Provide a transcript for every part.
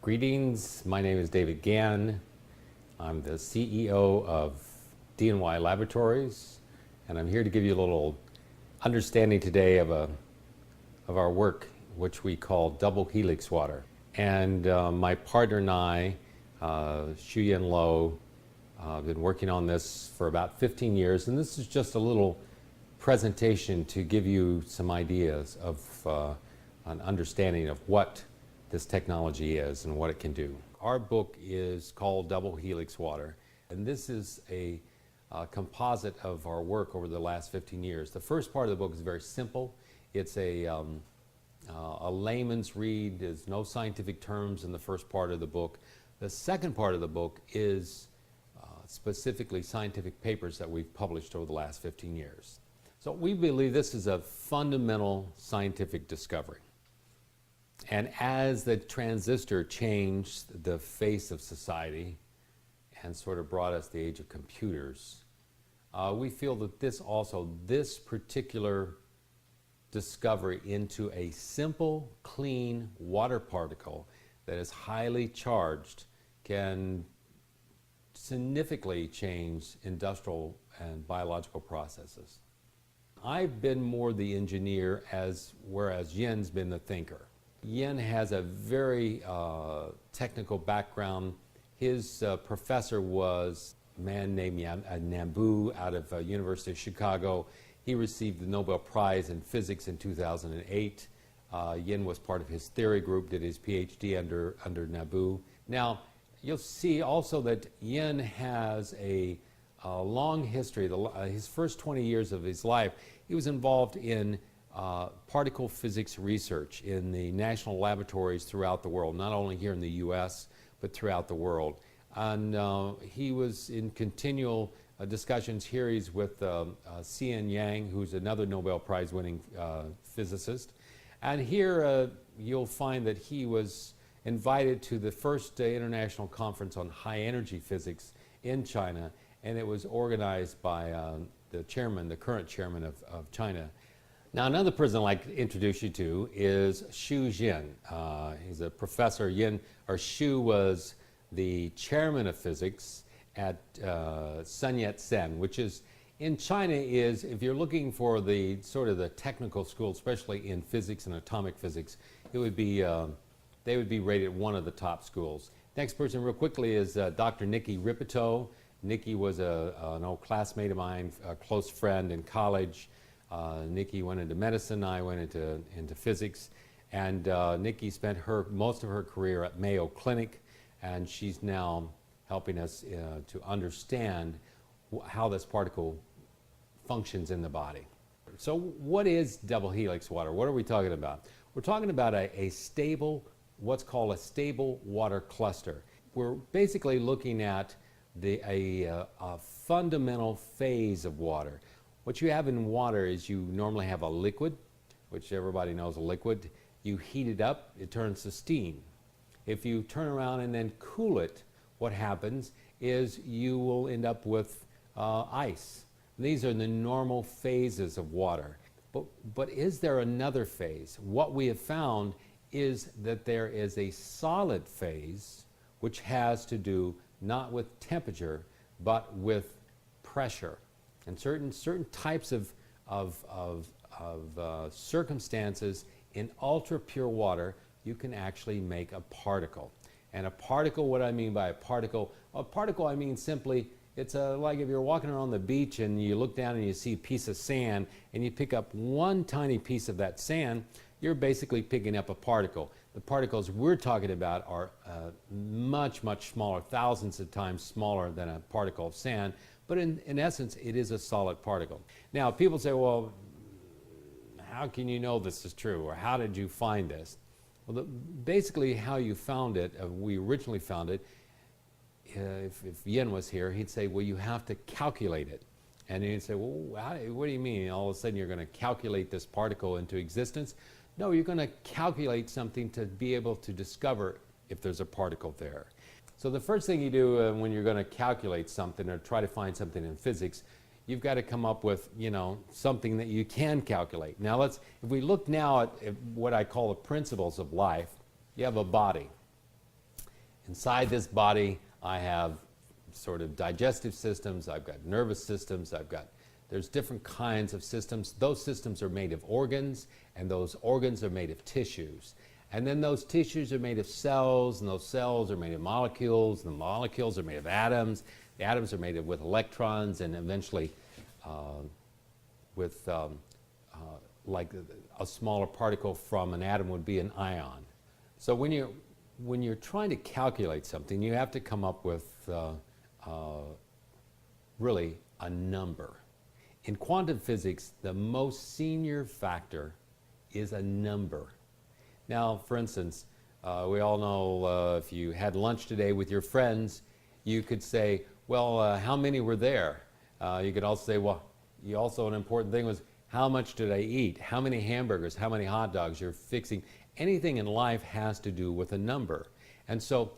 Greetings, my name is David Gann. I'm the CEO of D&Y Laboratories, and I'm here to give you a little understanding today of our work, which we call double helix water. And my partner and I, Shu-Yen Lo, have been working on this for about 15 years, and this is just a little presentation to give you some ideas of an understanding of what this technology is and what it can do. Our book is called Double Helix Water, and this is a composite of our work over the last 15 years. The first part of the book is very simple. It's a layman's read. There's no scientific terms in the first part of the book. The second part of the book is specifically scientific papers that we've published over the last 15 years. So we believe this is a fundamental scientific discovery. And as the transistor changed the face of society and sort of brought us the age of computers, we feel that this particular discovery into a simple, clean water particle that is highly charged can significantly change industrial and biological processes. I've been more the engineer, whereas Yen's been the thinker. Yen has a very technical background. His professor was a man named Nambu out of University of Chicago. He received the Nobel Prize in Physics in 2008. Yen was part of his theory group, did his PhD under Nambu. Now, you'll see also that Yen has a long history. His first 20 years of his life, he was involved in particle physics research in the national laboratories throughout the world, not only here in the U.S., but throughout the world. And he was in continual discussions here. He's with C.N. Yang, who's another Nobel Prize winning physicist. And here you'll find that he was invited to the first international conference on high energy physics in China, and it was organized by the current chairman of China. Now, another person I'd like to introduce you to is Shu-Yen. He's a professor. Shu was the chairman of physics at Sun Yat-sen, which is in China is, if you're looking for the sort of the technical school, especially in physics and atomic physics, it would be they would be rated one of the top schools. Next person, real quickly, is Dr. Nikki Ripito. Nikki was an old classmate of mine, a close friend in college. Nikki went into medicine, I went into physics, and Nikki spent most of her career at Mayo Clinic, and she's now helping us to understand how this particle functions in the body. So what is double helix water? What are we talking about? We're talking about a stable, what's called a stable water cluster. We're basically looking at a fundamental phase of water. What you have in water is you normally have a liquid, which everybody knows a liquid. You heat it up, it turns to steam. If you turn around and then cool it, what happens is you will end up with ice. These are the normal phases of water. But is there another phase? What we have found is that there is a solid phase which has to do not with temperature, but with pressure. And certain types of circumstances in ultra pure water, you can actually make a particle. And a particle, what I mean by a particle I mean simply, it's like if you're walking around the beach and you look down and you see a piece of sand and you pick up one tiny piece of that sand, you're basically picking up a particle. The particles we're talking about are much, much smaller, thousands of times smaller than a particle of sand. But in essence, it is a solid particle. Now, people say, well, how can you know this is true? Or how did you find this? Well, basically how you found it, we originally found it, if Yen was here, he'd say, well, you have to calculate it. And he'd say, well, what do you mean? All of a sudden you're going to calculate this particle into existence? No, you're going to calculate something to be able to discover if there's a particle there. So the first thing you do when you're going to calculate something or try to find something in physics, you've got to come up with, something that you can calculate. Now if we look now at what I call the principles of life, you have a body. Inside this body, I have sort of digestive systems, I've got nervous systems, there's different kinds of systems. Those systems are made of organs, and those organs are made of tissues. And then those tissues are made of cells, and those cells are made of molecules, and the molecules are made of atoms. The atoms are made with electrons, and eventually with like a smaller particle from an atom would be an ion. So when you're trying to calculate something, you have to come up with really a number. In quantum physics, the most senior factor is a number. Now, for instance, we all know if you had lunch today with your friends, you could say, well, how many were there? You could also say, well, an important thing was, how much did I eat? How many hamburgers? How many hot dogs? You're fixing. Anything in life has to do with a number. And so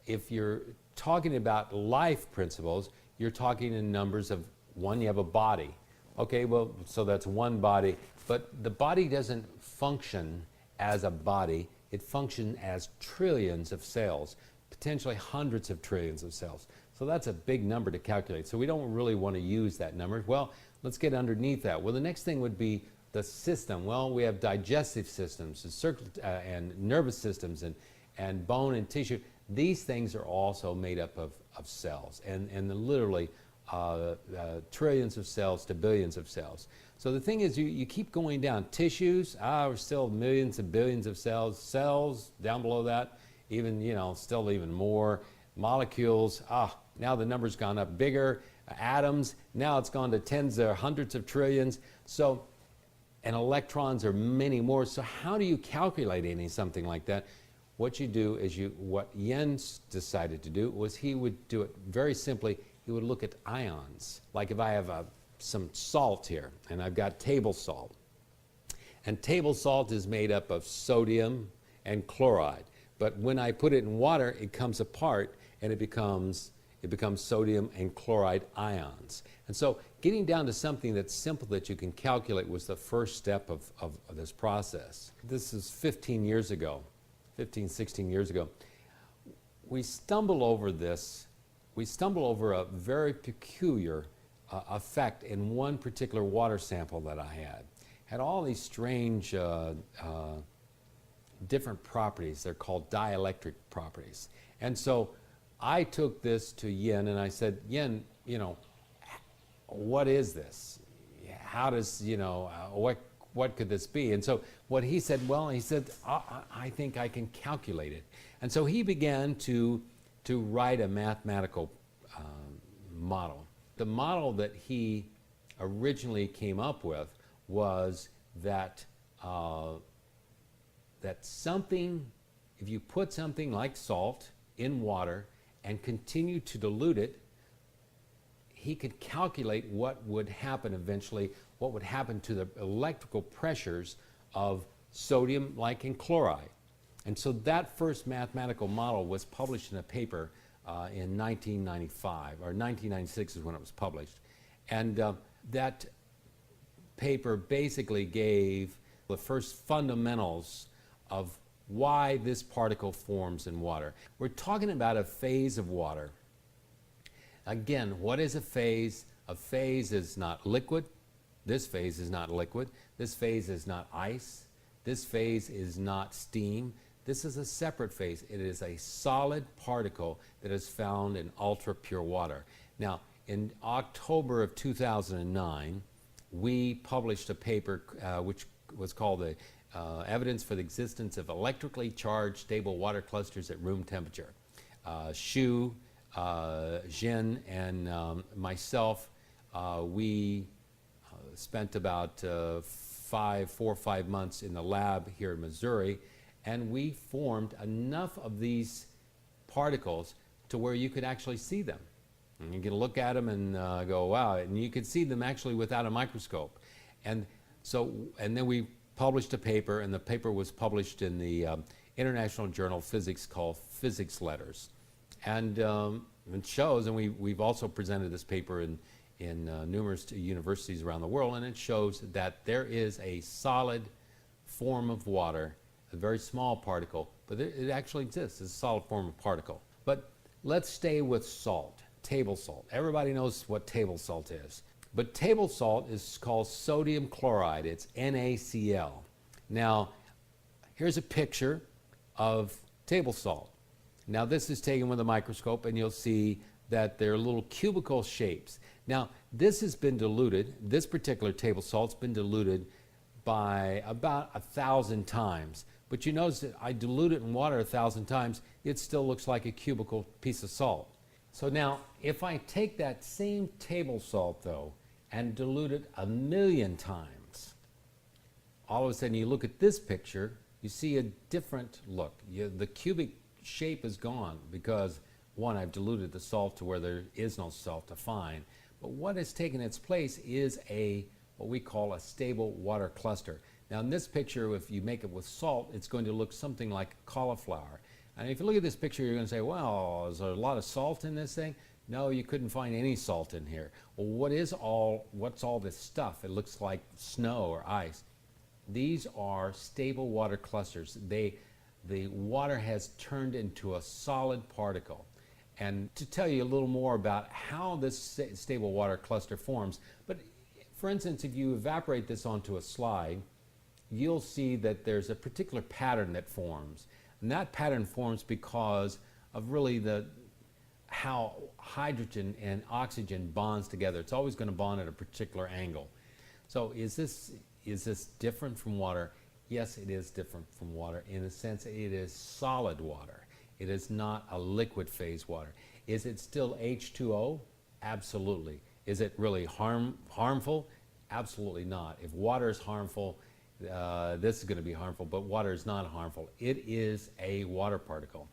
if you're talking about life principles, you're talking in numbers of, one, you have a body. Okay, well, so that's one body. But the body doesn't function as a body. It functions as trillions of cells, potentially hundreds of trillions of cells. So that's a big number to calculate. So we don't really want to use that number. Well, let's get underneath that. Well, the next thing would be the system. Well, we have digestive systems and nervous systems and bone and tissue. These things are also made up of cells and literally trillions of cells to billions of cells. So the thing is, you keep going down. Tissues, we're still millions and billions of cells. Cells, down below that, even, still even more. Molecules, now the number's gone up bigger. Atoms, now it's gone to tens or hundreds of trillions. So, and electrons are many more. So how do you calculate something like that? What you do is what Jens decided to do was he would do it very simply. He would look at ions. Like if I have some salt here, and I've got table salt. And table salt is made up of sodium and chloride. But when I put it in water, it comes apart, and it becomes sodium and chloride ions. And so getting down to something that's simple that you can calculate was the first step of this process. This is 15 years ago, 15, 16 years ago. We stumbled over this. We stumbled over a very peculiar effect in one particular water sample that I had. Had all these strange different properties. They're called dielectric properties. And so I took this to Yen and I said, Yen, what is this? How does, what could this be? And so what he said, I think I can calculate it. And so he began to write a mathematical model. The model that he originally came up with was that something, if you put something like salt in water and continue to dilute it, he could calculate what would happen eventually, what would happen to the electrical pressures of sodium, like in chloride. And so that first mathematical model was published in a paper in 1995, or 1996 is when it was published. And that paper basically gave the first fundamentals of why this particle forms in water. We're talking about a phase of water. Again, what is a phase? A phase is not liquid. This phase is not liquid. This phase is not ice. This phase is not steam. This is a separate phase. It is a solid particle that is found in ultra pure water. Now, in October of 2009, we published a paper which was called the Evidence for the Existence of Electrically Charged Stable Water Clusters at Room Temperature. Shu, Jin, and myself, we spent about 4 or 5 months in the lab here in Missouri, and we formed enough of these particles to where you could actually see them. And you can look at them and go, wow, and you could see them actually without a microscope. And then we published a paper, and the paper was published in the International Journal of Physics called Physics Letters. And it shows, and we've also presented this paper in numerous universities around the world, and it shows that there is a solid form of water, a very small particle, but it actually exists as a solid form of particle. But let's stay with salt, table salt. Everybody knows what table salt is. But table salt is called sodium chloride. It's NaCl. Now, here's a picture of table salt. Now, this is taken with a microscope, and you'll see that they're little cubical shapes. Now, this has been diluted. This particular table salt's been diluted by about 1,000 times. But you notice that I dilute it in water 1,000 times, it still looks like a cubical piece of salt. So now, if I take that same table salt, though, and dilute it 1,000,000 times, all of a sudden you look at this picture, you see a different look. The cubic shape is gone because, one, I've diluted the salt to where there is no salt to find. But what has taken its place is what we call a stable water cluster. Now in this picture, if you make it with salt, it's going to look something like cauliflower. And if you look at this picture, you're going to say, well, is there a lot of salt in this thing? No, you couldn't find any salt in here. Well, what's all this stuff? It looks like snow or ice. These are stable water clusters. The water has turned into a solid particle. And to tell you a little more about how this stable water cluster forms, but for instance, if you evaporate this onto a slide, you'll see that there's a particular pattern that forms. And that pattern forms because of really how hydrogen and oxygen bonds together. It's always going to bond at a particular angle. So is this different from water? Yes, it is different from water. In a sense, it is solid water. It is not a liquid phase water. Is it still H2O? Absolutely. Is it really harmful? Absolutely not. If water is harmful, this is going to be harmful, but water is not harmful. It is a water particle.